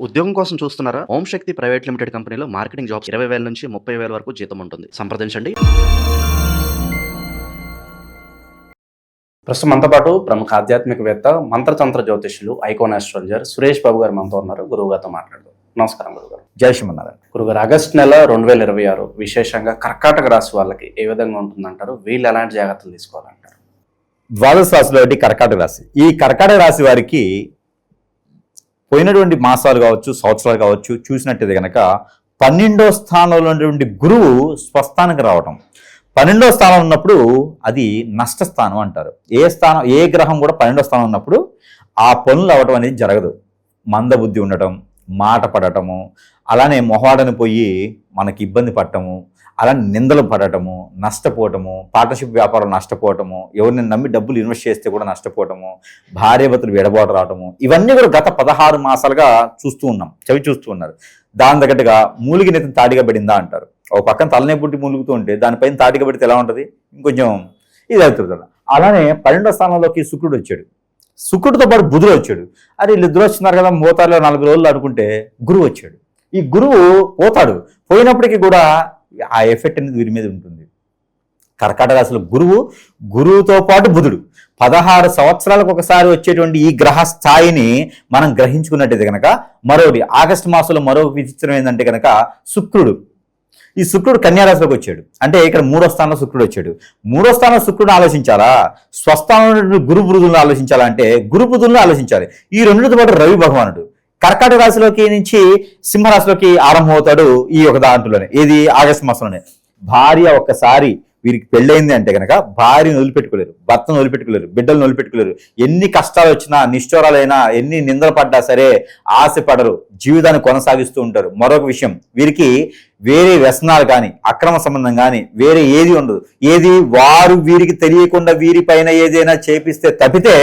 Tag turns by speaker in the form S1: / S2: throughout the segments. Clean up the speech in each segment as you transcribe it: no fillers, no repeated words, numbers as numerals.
S1: ఉద్యోగం కోసం చూస్తున్నారా? ఓం శక్తి ప్రైవేట్ లిమిటెడ్ కంపెనీలో మార్కెటింగ్ జాబ్స్ 20,000 నుంచి 30,000 వరకు జీతం ఉంటుంది. సంప్రదించండి. ప్రస్తుతం మనతో పాటు ప్రముఖ ఆధ్యాత్మికవేత్త, మంత్రతంత్ర జ్యోతిష్యులు, ఐకాన్ ఆస్ట్రాలజర్ సురేష్ బాబు గారు మనతో ఉన్నారు. గురువు గారితో మాట్లాడదాం. నమస్కారం గురుగారు.
S2: జై శ్రీమన్నారాయణ.
S1: గురుగారు, ఆగస్టు నెల 2026 విశేషంగా కర్కాటక రాశి వాళ్ళకి ఏ విధంగా ఉంటుందంటారు? వీళ్ళు ఎలాంటి జాగ్రత్తలు తీసుకోవాలంటారు?
S2: ద్వాదశ రాశిలో ఒకటి కర్కాటక రాశి. ఈ కర్కాటక రాశి వారికి పోయినటువంటి మాసాలు కావచ్చు, సంవత్సరాలు కావచ్చు చూసినట్టయితే కనుక 12వ స్థానంలో ఉన్నటువంటి గురువు స్వస్థానికి రావటం. 12వ స్థానం ఉన్నప్పుడు అది నష్టస్థానం అంటారు. ఏ గ్రహం కూడా 12వ స్థానం ఉన్నప్పుడు ఆ పనులు అవ్వటం అనేది జరగదు. మందబుద్ధి ఉండటం, మాట పడటము, అలానే మొహాడని పోయి మనకి ఇబ్బంది పడటము, అలానే నిందలు పడటము, నష్టపోవటము, పార్ట్నర్షిప్ వ్యాపారం నష్టపోవటము, ఎవరిని నమ్మి డబ్బులు ఇన్వెస్ట్ చేస్తే కూడా నష్టపోవటము, భార్యాభర్తలు విడబాటు రావటము, ఇవన్నీ కూడా గత 16 మాసాలుగా చూస్తూ ఉన్నాం, చూస్తూ ఉన్నారు. దాని తగ్గట్టుగా మూలిగి నెత్తిన తాడిగా పడిందా అంటారు. ఒక పక్కన తలనే పుట్టి మూలుగుతూ ఉంటే దానిపైన తాటిగా పడితే ఎలా ఉంటుంది? ఇంకొంచెం ఇది అవుతుంది. అలానే 12వ స్థానంలోకి శుక్రుడు వచ్చాడు. శుక్రుడితో పాటు బుధుడు వచ్చాడు. అరే వీళ్ళిద్దరు వస్తున్నారు కదా, మోతారులో 4 రోజులు అనుకుంటే గురువు వచ్చాడు. ఈ గురువు పోతాడు, పోయినప్పటికీ కూడా ఆ ఎఫెక్ట్ అనేది వీరి మీద ఉంటుంది. కర్కాటక రాశిలో గురువుతో పాటు బుధుడు 16 సంవత్సరాలకు ఒకసారి వచ్చేటువంటి ఈ గ్రహ స్థాయిని మనం గ్రహించుకున్నట్టయితే కనుక మరోటి ఆగస్టు మాసంలో మరో విచిత్రం ఏంటంటే కనుక ఈ శుక్రుడు కన్యారాశిలోకి వచ్చాడు. అంటే ఇక్కడ 3వ స్థానంలో శుక్రుడు వచ్చాడు. 3వ స్థానంలో శుక్రుడు ఆలోచించాలా, స్వస్థానంలో గురు బుధులను ఆలోచించాలా అంటే గురు బుధులను ఆలోచించాలి. ఈ రెండుతో పాటు రవి భగవానుడు కర్కాటక రాశిలోకి నుంచి సింహరాశిలోకి ఆరంభమవుతాడు. ఈ ఒక దాంట్లోనే ఏది ఆగస్టు మాసంలోనే. భార్య ఒక్కసారి వీరికి పెళ్ళైంది అంటే కనుక భార్యను వదిలిపెట్టుకోలేరు, భర్తను వదిలిపెట్టుకోలేరు, బిడ్డలను వదిలిపెట్టుకోలేరు. ఎన్ని కష్టాలు వచ్చినా, నిష్ఠూరాలైనా, ఎన్ని నిందలు పడ్డా సరే ఆశపడరు, జీవితాన్ని కొనసాగిస్తూ ఉంటారు. మరొక విషయం, వీరికి వేరే వ్యసనాలు కానీ, అక్రమ సంబంధం కానీ వేరే ఏది ఉండదు. వారు వీరికి తెలియకుండా వీరిపైన ఏదైనా చేపిస్తే తప్పితే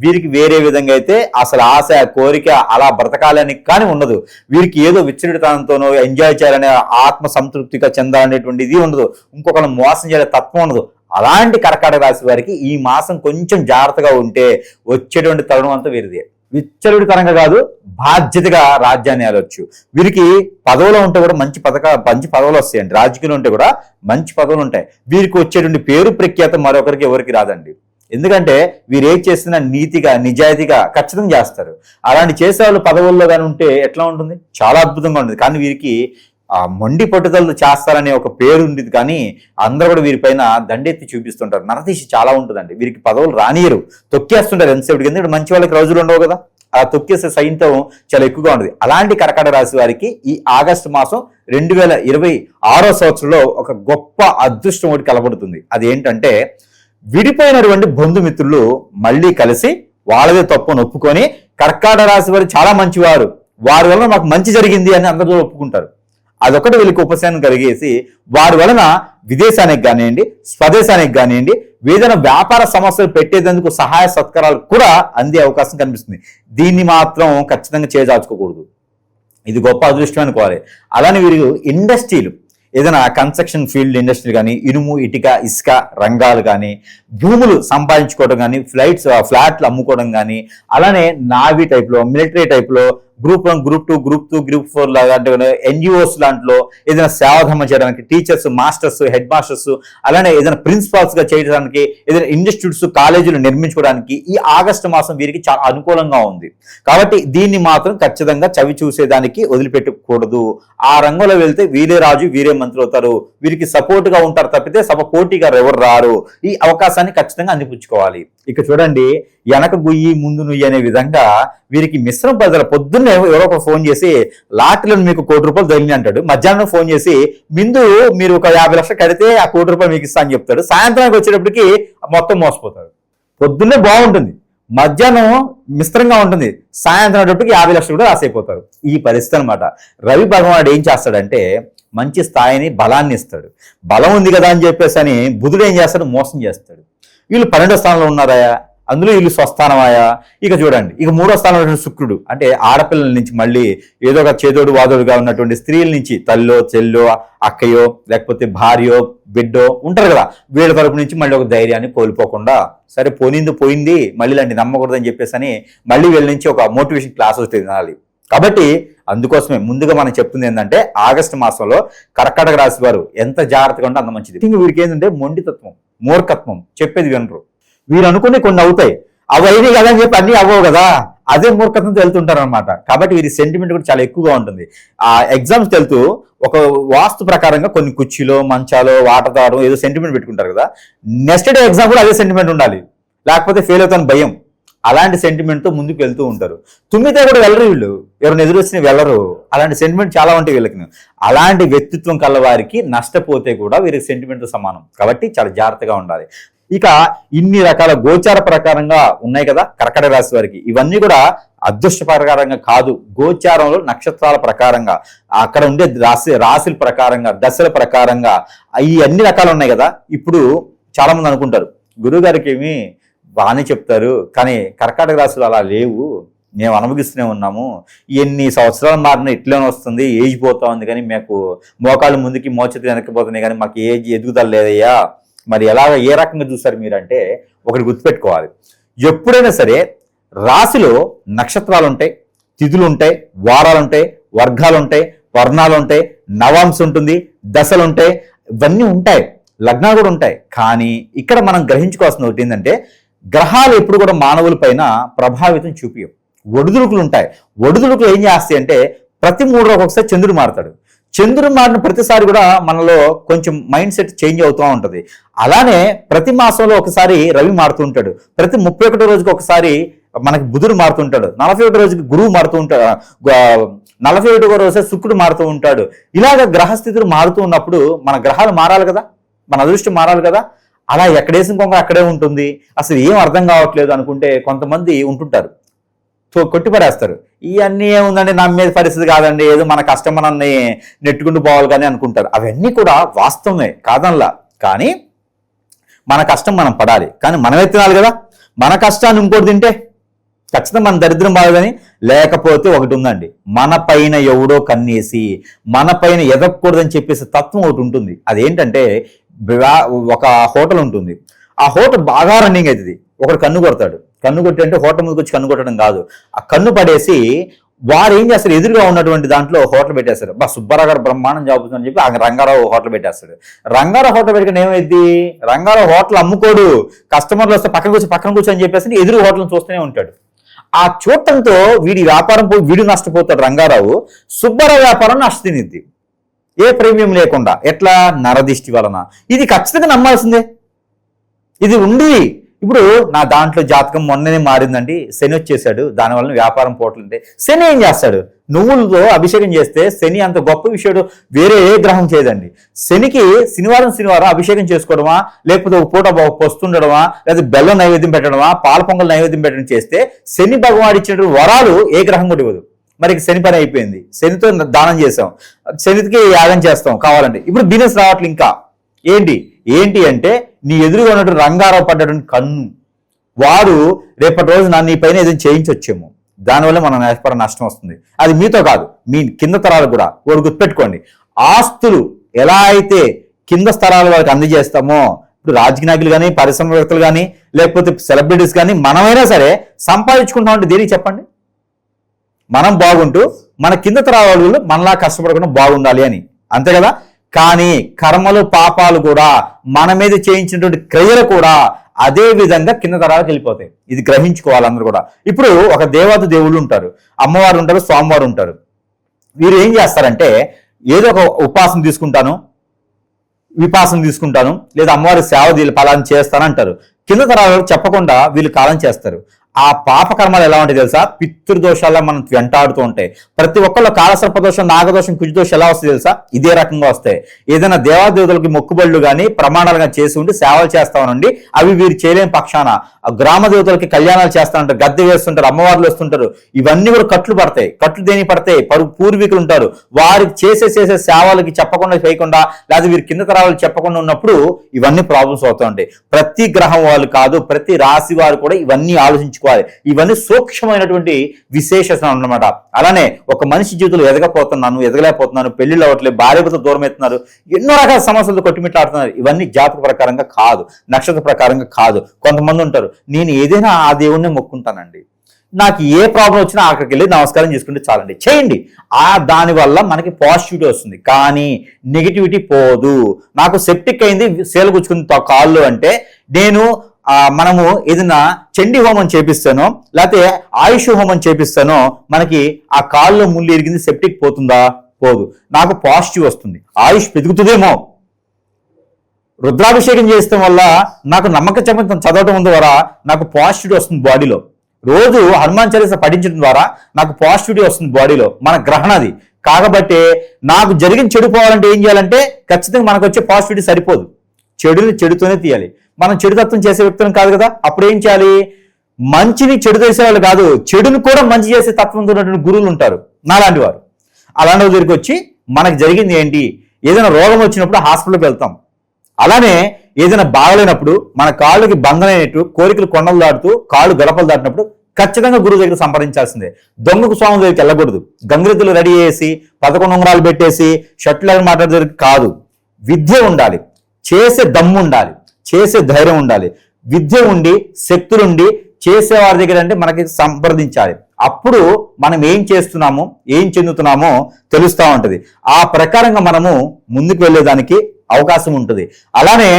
S2: వీరికి వేరే విధంగా అయితే అసలు ఆశ, కోరిక అలా బ్రతకాలని కానీ ఉండదు. వీరికి ఏదో విచ్చడితనంతోనో ఎంజాయ్ చేయాలనే ఆత్మ సంతృప్తిగా చెందాలనేటువంటి ఇది ఉండదు. ఇంకొకరిని మోసం చేయాలనే తత్వం ఉండదు. అలాంటి కర్కాటక రాశి వారికి ఈ మాసం కొంచెం జాగ్రత్తగా ఉంటే వచ్చేటువంటి తరుణం అంతా వీరిదే. విచ్చలుడి తరంగా కాదు, బాధ్యతగా రాజ్యాన్ని ఆలొచ్చు. వీరికి పదవులో ఉంటే కూడా మంచి పదవులు వస్తాయండి. రాజకీయంలో ఉంటే కూడా మంచి పదవులు ఉంటాయి. వీరికి వచ్చేటువంటి పేరు ప్రఖ్యాత మరొకరికి ఎవరికి రాదండి. ఎందుకంటే వీరు ఏం చేస్తున్నా నీతిగా, నిజాయితీగా ఖచ్చితంగా చేస్తారు. అలాంటి చేసే వాళ్ళు పదవుల్లో కానీ ఉంటే ఎట్లా ఉంటుంది? చాలా అద్భుతంగా ఉంటుంది. కానీ వీరికి ఆ మొండి పట్టుదలలు చేస్తారనే ఒక పేరు ఉండేది. కానీ అందరూ కూడా వీరిపైన దండెత్తి చూపిస్తుంటారు. నరదీశ చాలా ఉంటుందండి. వీరికి పదవులు రానియరు, తొక్కేస్తుంటారు ఎంతసేపటికి. ఎందుకంటే మంచి వాళ్ళకి రోజులు ఉండవు కదా, ఆ తొక్కేసే సైన్యం చాలా ఎక్కువగా ఉంటుంది. అలాంటి కర్కాటక రాశి వారికి ఈ ఆగస్టు మాసం 2026వ సంవత్సరంలో ఒక గొప్ప అదృష్టం ఒకటి కలబడుతుంది. అది ఏంటంటే విడిపోయినటువంటి బంధుమిత్రులు మళ్ళీ కలిసి వాళ్ళదే తప్పును ఒప్పుకొని కర్కాటక రాశి వారు చాలా మంచివారు, వారి వలన మాకు మంచి జరిగింది అని అందరూ ఒప్పుకుంటారు. అదొకటి వీళ్ళకి ఉపశమనం కలిగేసి వారి వలన విదేశానికి కానివ్వండి, స్వదేశానికి కానివ్వండి, ఏదైనా వ్యాపార సమస్యలు పెట్టేందుకు సహాయ సత్కారాలు కూడా అందే అవకాశం కనిపిస్తుంది. దీన్ని మాత్రం ఖచ్చితంగా చేజార్చుకోకూడదు. ఇది గొప్ప అదృష్టం అనుకోవాలి. అలానే వీరు ఇండస్ట్రీలు, ఏదైనా కన్స్ట్రక్షన్ ఫీల్డ్ ఇండస్ట్రీ కానీ, ఇనుము, ఇటుక, ఇసుక రంగాలు కానీ, భూములు సంపాదించుకోవడం కానీ, ఫ్లాట్లు అమ్ముకోవడం కానీ, అలానే నావీ టైప్లో, మిలిటరీ టైప్లో, గ్రూప్ 1, గ్రూప్ 2, గ్రూప్ 2, గ్రూప్ 4 లాంటి ఎన్జిఓస్ లాంట్లో ఏదైనా సేవాధర్మం చేయడానికి, టీచర్స్, మాస్టర్స్, హెడ్ మాస్టర్స్, అలానే ఏదైనా ప్రిన్సిపాల్స్ గా చేయడానికి, ఏదైనా ఇన్స్టిట్యూట్స్, కాలేజీలు నిర్మించుకోవడానికి ఈ ఆగస్టు మాసం వీరికి చాలా అనుకూలంగా ఉంది. కాబట్టి దీన్ని మాత్రం ఖచ్చితంగా చవి చూసేదానికి వదిలిపెట్టకూడదు. ఆ రంగంలో వెళ్తే వీరే రాజు, వీరే మంత్రి అవుతారు. వీరికి సపోర్ట్ గా ఉంటారు తప్పితే పోటీగా ఎవరు రారు. ఈ అవకాశాన్ని ఖచ్చితంగా అందిపుచ్చుకోవాలి. ఇక చూడండి, వెనక గుయ్యి ముందు నుయ్యి అనే విధంగా వీరికి మిశ్రమ పద్ధతులు. పొద్దున్నే ఎవరో ఒక ఫోన్ చేసి లాటరీలో మీకు ₹1,00,00,000 తగిలి అంటాడు. మధ్యాహ్నం ఫోన్ చేసి ముందు మీరు ఒక 50 లక్షలు కడితే ఆ ₹1,00,00,000 మీకు ఇస్తా అని చెప్తాడు. సాయంత్రానికి వచ్చేటప్పటికి మొత్తం మోసపోతాడు. పొద్దున్నే బాగుంటుంది, మధ్యాహ్నం మిశ్రంగా ఉంటుంది, సాయంత్రం వచ్చేటప్పటికి 50 లక్షలు కూడా రాసైపోతారు. ఈ పరిస్థితి అనమాట. రవి భగవానుడు ఏం చేస్తాడంటే మంచి స్థాయిని, బలాన్ని ఇస్తాడు. బలం ఉంది కదా అని చెప్పేసి అని బుధుడు ఏం చేస్తాడు? మోసం చేస్తాడు. వీళ్ళు 12వ స్థానంలో ఉన్నారాయా, అందులో వీళ్ళు స్వస్థానమాయా. ఇక చూడండి, ఇక 3వ స్థానంలో శుక్రుడు అంటే ఆడపిల్లల నుంచి మళ్ళీ ఏదో ఒక చేదోడు వాదోడుగా ఉన్నటువంటి స్త్రీల నుంచి, తల్లో, చెల్లో, అక్కయో, లేకపోతే భార్యో, బిడ్డో ఉంటారు కదా, వీళ్ళ తరపు నుంచి మళ్ళీ ఒక ధైర్యాన్ని కోల్పోకుండా, సరే పోయింది మళ్ళీ ఇలాంటి నమ్మకూడదని చెప్పేసి అని మళ్ళీ వీళ్ళ నుంచి ఒక మోటివేషన్ క్లాస్ వస్తే వినాలి. కాబట్టి అందుకోసమే ముందుగా మనం చెప్తుంది ఏంటంటే ఆగస్టు మాసంలో కర్కాటక రాశి వారు ఎంత జాగ్రత్తగా ఉంటే అంత మంచిది. ఇంక వీరికి ఏంటంటే మొండితత్వం, మూర్ఖత్వం, చెప్పేది వినరు. వీరు అనుకుని కొన్ని అవుతాయి, అవి అయినాయి కదా అని చెప్పి అన్ని అవ్వవు కదా, అదే మూర్ఖత్వంతో వెళ్తుంటారు అనమాట. కాబట్టి వీరి సెంటిమెంట్ కూడా చాలా ఎక్కువగా ఉంటుంది. ఆ ఎగ్జామ్స్కి వెళ్తూ ఒక వాస్తు ప్రకారంగా కొన్ని కుర్చీలో, మంచాలో, వాటదారు ఏదో సెంటిమెంట్ పెట్టుకుంటారు కదా, నెక్స్ట్ డే ఎగ్జామ్ కూడా అదే సెంటిమెంట్ ఉండాలి, లేకపోతే ఫెయిల్ అవుతాను భయం. అలాంటి సెంటిమెంట్తో ముందుకు వెళ్తూ ఉంటారు. తుమ్మితే కూడా వెళ్ళరు వీళ్ళు, ఎవరిని ఎదురు వచ్చినా వెళ్ళరు. అలాంటి సెంటిమెంట్ చాలా ఉంటాయి వీళ్ళకి. అలాంటి వ్యక్తిత్వం కల వారికి నష్టపోతే కూడా వీరికి సెంటిమెంట్తో సమానం. కాబట్టి చాలా జాగ్రత్తగా ఉండాలి. ఇక ఇన్ని రకాల గోచార ప్రకారంగా ఉన్నాయి కదా కర్కాటక రాశి వారికి, ఇవన్నీ కూడా అదృష్ట ప్రకారంగా కాదు, గోచారంలో నక్షత్రాల ప్రకారంగా, అక్కడ ఉండే రాశుల ప్రకారంగా, దశల ప్రకారంగా ఈ అన్ని రకాలు ఉన్నాయి కదా. ఇప్పుడు చాలా మంది అనుకుంటారు గురువు గారికి ఏమి బాగానే చెప్తారు, కానీ కర్కాటక రాశులు అలా లేవు, మేము అనుభవిస్తూనే ఉన్నాము, ఎన్ని సంవత్సరాలు మారినా ఇట్లనే వస్తుంది, ఏజ్ పోతా ఉంది, కానీ మాకు మోకాళ్ళు ముందుకి మోచేతులు వెనక్కిపోతున్నాయి, కానీ మాకు ఏజ్ ఎదుగుదల లేదయ్యా. మరి ఎలాగ ఏ రకంగా చూస్తారు మీరంటే, ఒకటి గుర్తుపెట్టుకోవాలి, ఎప్పుడైనా సరే రాశిలో నక్షత్రాలు ఉంటాయి, తిథులు ఉంటాయి, వారాలు ఉంటాయి, వర్గాలు ఉంటాయి, వర్ణాలు ఉంటాయి, నవాంశ ఉంటుంది, దశలు ఉంటాయి, ఇవన్నీ ఉంటాయి, లగ్నాలు కూడా ఉంటాయి. కానీ ఇక్కడ మనం గ్రహించుకోవాల్సిన ఒకటి ఏంటంటే, గ్రహాలు ఎప్పుడు కూడా మానవుల పైన ప్రభావితం చూపించవు. ఒడిదుడుకులు ఉంటాయి. ఒడిదుడుకులు ఏం చేస్తాయి అంటే, ప్రతి 3 రోజులకు ఒకసారి చంద్రుడు మారుతాడు. చంద్రుడు మారిన ప్రతిసారి కూడా మనలో కొంచెం మైండ్ సెట్ చేంజ్ అవుతూ ఉంటుంది. అలానే ప్రతి మాసంలో ఒకసారి రవి మారుతూ ఉంటాడు, ప్రతి 31 రోజుకి ఒకసారి మనకి బుధుడు మారుతుంటాడు, 41 రోజుకి గురువు మారుతూ ఉంటాడు, 41 రోజు శుక్రుడు మారుతూ ఉంటాడు. ఇలాగ గ్రహస్థితులు మారుతూ ఉన్నప్పుడు మన గ్రహాలు మారాలి కదా, మన అదృష్టం మారాలి కదా. అలా ఎక్కడేసిన కొంగ అక్కడే ఉంటుంది, అసలు ఏం అర్థం కావట్లేదు అనుకుంటే కొంతమంది ఉంటుంటారు, కొట్టిపడేస్తారు. ఇవన్నీ ఏముందండి, నా మీద పరిస్థితి కాదండి, ఏదో మన కష్టం మనల్ని నెట్టుకుంటూ పోవాలి కానీ అనుకుంటారు. అవన్నీ కూడా వాస్తవమే కాదనలా, కానీ మన కష్టం మనం పడాలి, కానీ మనమే తినాలి కదా. మన కష్టాన్ని ఇంకోటి తింటే ఖచ్చితంగా మన దరిద్రం బాగదని. లేకపోతే ఒకటి ఉందండి, మన పైన ఎవడో కన్నేసి మన పైన ఎదగకూడదని చెప్పేసి తత్వం ఒకటి ఉంటుంది. అదేంటంటే, ఒక హోటల్ ఉంటుంది, ఆ హోటల్ బాగా రన్నింగ్ అవుతుంది, ఒకడు కన్ను కొడతాడు. కన్ను కొట్టి అంటే హోటల్ ముందుకు వచ్చి కన్ను కొట్టడం కాదు, ఆ కన్ను పడేసి వారు ఏం చేస్తారు, ఎదురుగా ఉన్నటువంటి దాంట్లో హోటల్ పెట్టేస్తారు. సుబ్బారావు గారు బ్రహ్మాండం జాబ్ అని చెప్పి రంగారావు హోటల్ పెట్టేస్తాడు. రంగారావు హోటల్ పెట్టుకుని ఏమైంది, రంగారావు హోటల్ అమ్ముకోడు, కస్టమర్లు వస్తే పక్కన కూర్చో అని చెప్పేసి ఎదురు హోటల్ చూస్తూనే ఉంటాడు. ఆ చూడటంతో వీడి వ్యాపారం పోయి వీడు నష్టపోతాడు రంగారావు, సుబ్బారావు వ్యాపారం నష్టతినిద్ది, ఏ ప్రీమియం లేకుండా. ఎట్లా, నరదిష్టి వలన. ఇది ఖచ్చితంగా నమ్మాల్సిందే. ఇది ఉంది. ఇప్పుడు నా దాంట్లో జాతకం మొన్ననే మారిందండి, శని వచ్చేసాడు, దానివల్ల వ్యాపారం పోవట్లంటే శని ఏం చేస్తాడు, నువ్వులతో అభిషేకం చేస్తే శని అంత గొప్ప విషయాడు వేరే ఏ గ్రహం చేయదండి. శనికి శనివారం అభిషేకం చేసుకోవడమా, లేకపోతే ఒక పూట పొస్తుండడమా, లేదా బెల్లం నైవేద్యం పెట్టడమా, పాల పొంగల్ నైవేద్యం పెట్టడం చేస్తే శని భగవాడు ఇచ్చినటువంటి వరాలు ఏ గ్రహం కూడా ఇవ్వదు. మరి శని పని అయిపోయింది, శనితో దానం చేసాం, శనికి యాగం చేస్తాం కావాలంటే. ఇప్పుడు బిజినెస్ రావట్లేదు. ఇంకా ఏంటి అంటే, నీ ఎదురుగా ఉన్నటువంటి రంగారావు పడ్డటువంటి కన్ను, వాడు రేపటి రోజు నీ పైన ఏదైనా చేయించొచ్చేమో, దానివల్ల మన వ్యాపారం నష్టం వస్తుంది. అది మీతో కాదు, మీ కింద తరాలు కూడా. వాడు గుర్తుపెట్టుకోండి, ఆస్తులు ఎలా అయితే కింద స్థలాల వారికి అందజేస్తామో, ఇప్పుడు రాజకీయ నాయకులు కానీ, పరిశ్రమవేత్తలు కానీ, లేకపోతే సెలబ్రిటీస్ కానీ, మనమైనా సరే సంపాదించుకుంటామంటే దేనికి చెప్పండి, మనం బాగుంటూ మన కింద తరాల వాళ్ళు మనలా కష్టపడకుండా బాగుండాలి అని, అంతే కదా. కానీ కర్మలు, పాపాలు కూడా, మన మీద చేయించినటువంటి క్రియలు కూడా అదే విధంగా కింద తరాలకు వెళ్ళిపోతాయి. ఇది గ్రహించుకోవాలి అందరూ కూడా. ఇప్పుడు ఒక దేవత దేవుళ్ళు ఉంటారు, అమ్మవారు ఉంటారు, స్వామివారు ఉంటారు. వీరు ఏం చేస్తారంటే, ఏదో ఒక ఉపాసన తీసుకుంటాను, విపాసన తీసుకుంటాను, లేదా అమ్మవారి సేవ పలాన్ని చేస్తానంటారు. కింద తరాలకు చెప్పకుండా వీళ్ళు కాలం చేస్తారు. ఆ పాపకర్మాలు ఎలా ఉంటాయి తెలుసా, పితృదోషాల్లో మనం వెంటాడుతూ ఉంటాయి. ప్రతి ఒక్కళ్ళు కాలసర్పదోషం, నాగదోషం, కుజదోషం ఎలా వస్తాయి తెలుసా, ఇదే రకంగా వస్తాయి. ఏదైనా దేవాదేవతలకి మొక్కుబళ్ళు కానీ, ప్రమాణాలుగా చేసి ఉండి సేవలు చేస్తామనండి, అవి వీరు చేయలేని పక్షాన గ్రామ దేవతలకి కళ్యాణాలు చేస్తానంటారు, గద్దె వేస్తుంటారు, అమ్మవార్లు వస్తుంటారు. ఇవన్నీ కూడా కట్లు పడతాయి. కట్లు దేనికి పడతాయి, పూర్వీకులు ఉంటారు, వారికి చేసే సేవలకి చెప్పకుండా చేయకుండా, లేదా వీరి కింద తరాలు చెప్పకుండా ఉన్నప్పుడు ఇవన్నీ ప్రాబ్లమ్స్ అవుతూ ఉంటాయి. ప్రతి గ్రహం వాళ్ళు కాదు, ప్రతి రాశి వారు కూడా ఇవన్నీ ఆలోచించుకోవాలి. ఇవన్నీ సూక్ష్మమైనటువంటి విశేషం అన్నమాట. అలానే ఒక మనిషి జీవితంలో ఎదగలేకపోతున్నాను, పెళ్లిళ్ళు అవ్వట్లేదు, భార్యతో దూరం అవుతున్నారు, ఎన్నో రకాల సమస్యలతో కొట్టుమిట్లాడుతున్నారు. ఇవన్నీ జాతక ప్రకారంగా కాదు, నక్షత్ర ప్రకారంగా కాదు. కొంతమంది ఉంటారు, నేను ఏదైనా ఆ దేవుణ్ణి మొక్కుంటానండి, నాకు ఏ ప్రాబ్లం వచ్చినా అక్కడికి వెళ్ళి నమస్కారం చేసుకుంటే చాలండి, చేయండి. దానివల్ల మనకి పాజిటివిటీ వస్తుంది, కానీ నెగిటివిటీ పోదు. నాకు సెప్టిక్ అయింది, సేలు గుచ్చుకుంది కాళ్ళు అంటే మనము ఏదైనా చండీ హోమం చేపిస్తానో లేకపోతే ఆయుష్ హోమం చేపిస్తానో మనకి ఆ కాళ్ళలో ముళ్ళు ఇరిగింది, సెప్టిక్ పోతుందా? పోదు. నాకు పాజిటివ్ వస్తుంది, ఆయుష్ పెరుగుతుందేమో. రుద్రాభిషేకం చేయడం వల్ల నాకు నమ్మక చదవటం ద్వారా నాకు పాజిటివిటీ వస్తుంది బాడీలో. రోజు హనుమాన్ చాలీసా పఠించడం ద్వారా నాకు పాజిటివిటీ వస్తుంది బాడీలో. మన గ్రహణ అది. కాబట్టి నాకు జరిగిన చెడు పోవాలంటే ఏం చేయాలంటే ఖచ్చితంగా మనకు వచ్చే పాజిటివిటీ సరిపోదు, చెడుని చెడుతోనే తీయాలి. మనం చెడు తత్వం చేసే వ్యక్తులను కాదు కదా. అప్పుడు ఏం చేయాలి? మంచిని చెడు చేసే వాళ్ళు కాదు, చెడుని కూడా మంచి చేసే తత్వంతో ఉన్నటువంటి గురువులు ఉంటారు, నాలాంటి వారు. అలాంటి దగ్గరికి వచ్చి మనకు జరిగింది ఏంటి, ఏదైనా రోగం వచ్చినప్పుడు హాస్పిటల్కి వెళ్తాం. అలానే ఏదైనా బాగలేనప్పుడు మన కాళ్ళకి బంధనైనట్టు కోరికలు కొండలు దాటుతూ కాళ్ళు గడపలు దాటినప్పుడు ఖచ్చితంగా గురువు దగ్గర సంప్రదించాల్సిందే. దొంగకు స్వామి దగ్గరికి వెళ్ళకూడదు. గంగిరెద్దులు రెడీ చేసి 11 ఉంగరాలు పెట్టేసి షర్టులను మాట్లాడే కాదు. విద్య ఉండాలి, చేసే దమ్ము ఉండాలి, చేసే ధైర్యం ఉండాలి. విద్య ఉండి శక్తులుండి చేసేవారి దగ్గర అంటే మనకి సంప్రదించాలి. అప్పుడు మనం ఏం చేస్తున్నామో ఏం చెందుతున్నామో తెలుస్తూ ఉంటుంది. ఆ ప్రకారంగా మనము ముందుకు వెళ్ళేదానికి అవకాశం ఉంటుంది. అలానే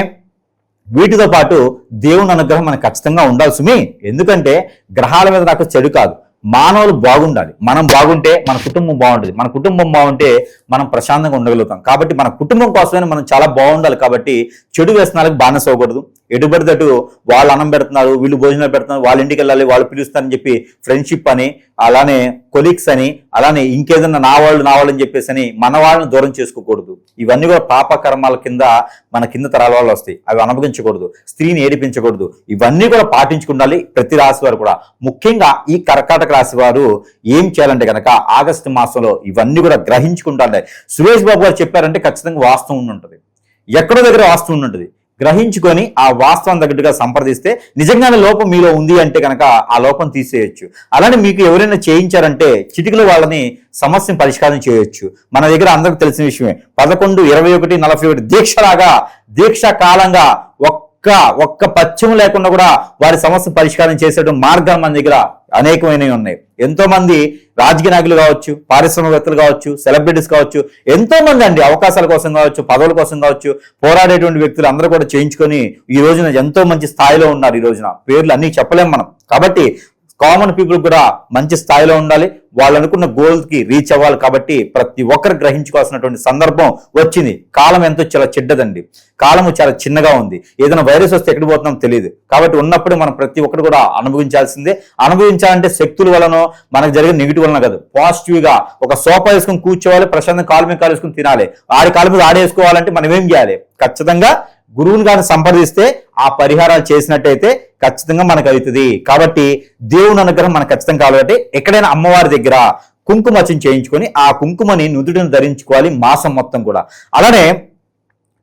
S2: వీటితో పాటు దేవుని అనుగ్రహం మనకు ఖచ్చితంగా ఉండాలి సుమి. ఎందుకంటే గ్రహాల మీద నాకు చెడు కాదు, మానవులు బాగుండాలి. మనం బాగుంటే మన కుటుంబం బాగుంటుంది, మన కుటుంబం బాగుంటే మనం ప్రశాంతంగా ఉండగలుగుతాం. కాబట్టి మన కుటుంబం కోసమైనా మనం చాలా బాగుండాలి. కాబట్టి చెడు వ్యసనాలకు బానిస అవ్వకూడదు. ఎటుబడితట్టు వాళ్ళు అన్నం పెడుతున్నారు, వీళ్ళు భోజనాలు పెడుతున్నారు, వాళ్ళ ఇంటికి వెళ్ళాలి, వాళ్ళు పిలుస్తారని చెప్పి ఫ్రెండ్షిప్ అని, అలానే కొలీగ్స్ అని, అలానే ఇంకేదన్నా నా వాళ్ళు అని చెప్పేసి అని మన వాళ్ళని దూరం చేసుకోకూడదు. ఇవన్నీ కూడా పాపకర్మాల కింద మన కింద తరాల వాళ్ళు వస్తాయి. అవి అనుభవించకూడదు, స్త్రీని ఏడిపించకూడదు. ఇవన్నీ కూడా పాటించుకుండాలి ప్రతి రాశి వారు కూడా. ముఖ్యంగా ఈ కర్కాటక రాశి వారు ఏం చేయాలంటే కనుక ఆగస్టు మాసంలో ఇవన్నీ కూడా గ్రహించుకుంటారు. సురేష్ బాబు గారు చెప్పారంటే ఖచ్చితంగా వాస్తవం ఉంటుంది, ఎక్కడో దగ్గర వాస్తవం ఉంటుంది. గ్రహించుకొని ఆ వాస్తవం తగ్గట్టుగా సంప్రదిస్తే నిజంగానే లోపం మీలో ఉంది అంటే కనుక ఆ లోపం తీసేయచ్చు. అలానే మీకు ఎవరైనా చేయించారంటే చిటికలు వాళ్ళని సమస్యను పరిష్కారం చేయొచ్చు. మన దగ్గర అందరికి తెలిసిన విషయమే 11, 21, 41 దీక్షలాగా దీక్ష కాలంగా ఒక్క పచ్చం లేకుండా కూడా వారి సమస్య పరిష్కారం చేసే మార్గాలు మన దగ్గర అనేకమైనవి ఉన్నాయి. ఎంతో మంది రాజకీయ నాయకులు కావచ్చు, పారిశ్రామికవేత్తలు కావచ్చు, సెలబ్రిటీస్ కావచ్చు, ఎంతో మంది అండి అవకాశాల కోసం కావచ్చు, పదవుల కోసం కావచ్చు పోరాడేటువంటి వ్యక్తులు అందరూ కూడా చేయించుకొని ఈ రోజున ఎంతో మంచి స్థాయిలో ఉన్నారు. ఈ రోజున పేర్లు అన్ని చెప్పలేం మనం. కాబట్టి కామన్ పీపుల్ కూడా మంచి స్థాయిలో ఉండాలి, వాళ్ళు అనుకున్న గోల్స్ కి రీచ్ అవ్వాలి. కాబట్టి ప్రతి ఒక్కరు గ్రహించుకోవాల్సినటువంటి సందర్భం వచ్చింది. కాలం ఎంతో చాలా చెడ్డదండి, కాలము చాలా చిన్నగా ఉంది. ఏదైనా వైరస్ వస్తే ఎక్కడ పోతున్నాం తెలియదు. కాబట్టి ఉన్నప్పుడు మనం ప్రతి ఒక్కరు కూడా అనుభవించాల్సిందే. అనుభవించాలంటే శక్తుల వలనో మనకు జరిగిన నెగిటివ్ వలన కాదు, పాజిటివ్ గా ఒక సోఫా వేసుకుని కూర్చోవాలి, ప్రశాంతం కాలు మీద కాలు వేసుకుని తినాలి. ఆడి కాలు మీద ఆడేసుకోవాలంటే మనం ఏం చేయాలి? ఖచ్చితంగా గురువుని గారిని సంప్రదిస్తే ఆ పరిహారాలు చేసినట్టయితే ఖచ్చితంగా మనకు అవుతుంది. కాబట్టి దేవుని అనుగ్రహం మనకు ఖచ్చితంగా కావాలి. ఎక్కడైనా అమ్మవారి దగ్గర కుంకుమర్చన చేయించుకొని ఆ కుంకుమని నుదుటిని ధరించుకోవాలి మాసం మొత్తం కూడా. అలానే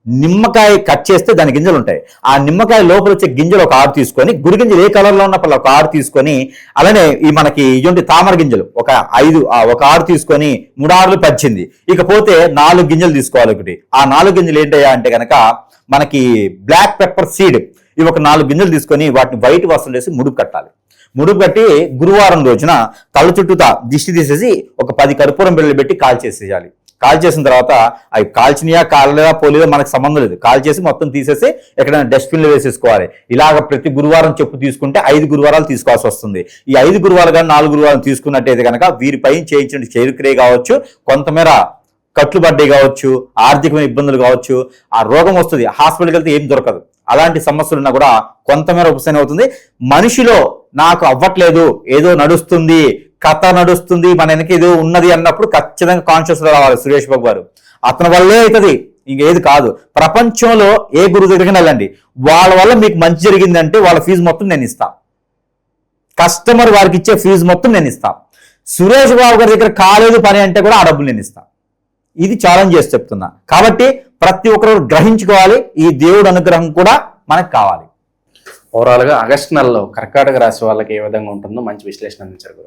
S2: నిమ్మకాయ కట్ చేస్తే దాని గింజలు ఉంటాయి, ఆ నిమ్మకాయ లోపల వచ్చే గింజలు ఒక 6 తీసుకొని, గుడి గింజలు ఏ కలర్ లో ఉన్నప్పుడు ఒక 6 తీసుకొని, అలానే ఈ మనకి ఇటువంటి తామర గింజలు ఒక 5 ఒక 6 తీసుకొని 3 6లు 18, ఇకపోతే 4 గింజలు తీసుకోవాలి. ఒకటి ఆ 4 గింజలు ఏంటయ్యా అంటే కనుక మనకి బ్లాక్ పెప్పర్ సీడ్, ఇవి ఒక 4 గింజలు తీసుకొని వాటిని వైట్ వస్త్రం వేసి ముడుపు కట్టాలి. ముడుపు కట్టి గురువారం రోజున కళ్ళ చుట్టూతా దిష్టి తీసేసి ఒక 10 కర్పూరం బిళ్ళలు పెట్టి కాల్చేసేయాలి. కాల్ చేసిన తర్వాత అవి కాల్చినయా కాలేదా పోలేదా మనకు సంబంధం లేదు, కాల్ చేసి మొత్తం తీసేసి ఎక్కడైనా డస్ట్బిన్లో వేసేసుకోవాలి. ఇలాగ ప్రతి గురువారం చెప్పు తీసుకుంటే 5 గురువారాలు తీసుకోవాల్సి వస్తుంది. ఈ 5 గురువారాలు కానీ 4 గురువారం తీసుకున్నట్టయితే కనుక వీరిపై చేయించిన చేరుక్రియ కావచ్చు, కొంతమేర కట్లుబడ్డాయి కావచ్చు, ఆర్థికమైన ఇబ్బందులు కావచ్చు, ఆ రోగం వస్తుంది, హాస్పిటల్కి వెళ్తే ఏం దొరకదు, అలాంటి సమస్యలు ఉన్నా కూడా కొంతమేర ఉపశమనం అవుతుంది. మనిషిలో నాకు అవ్వట్లేదు, ఏదో నడుస్తుంది, కథ నడుస్తుంది, మన వెనక ఏదో ఉన్నది అన్నప్పుడు ఖచ్చితంగా కాన్షియస్ లో రావాలి. సురేష్ బాబు గారు అతని వల్లే అవుతుంది, ఇంకేది కాదు. ప్రపంచంలో ఏ గురువు దగ్గరికి వెళ్ళండి, వాళ్ళ వల్ల మీకు మంచి జరిగిందంటే వాళ్ళ ఫీజు మొత్తం నేను ఇస్తా, కస్టమర్ వారికి ఇచ్చే ఫీజు మొత్తం నేను ఇస్తా. సురేష్ బాబు గారి దగ్గర కాలేదు పని అంటే కూడా ఆ డబ్బులు నేను ఇస్తా. ఇది ఛాలెంజ్ చేసి చెప్తున్నా. కాబట్టి ప్రతి ఒక్కరు గ్రహించుకోవాలి, ఈ దేవుడు అనుగ్రహం కూడా మనకు కావాలి.
S1: ఓవరాల్ గా ఆగస్టు నెలలో కర్కాటక రాశి వాళ్ళకి ఏ విధంగా ఉంటుందో మంచి విశ్లేషణ అందించారు.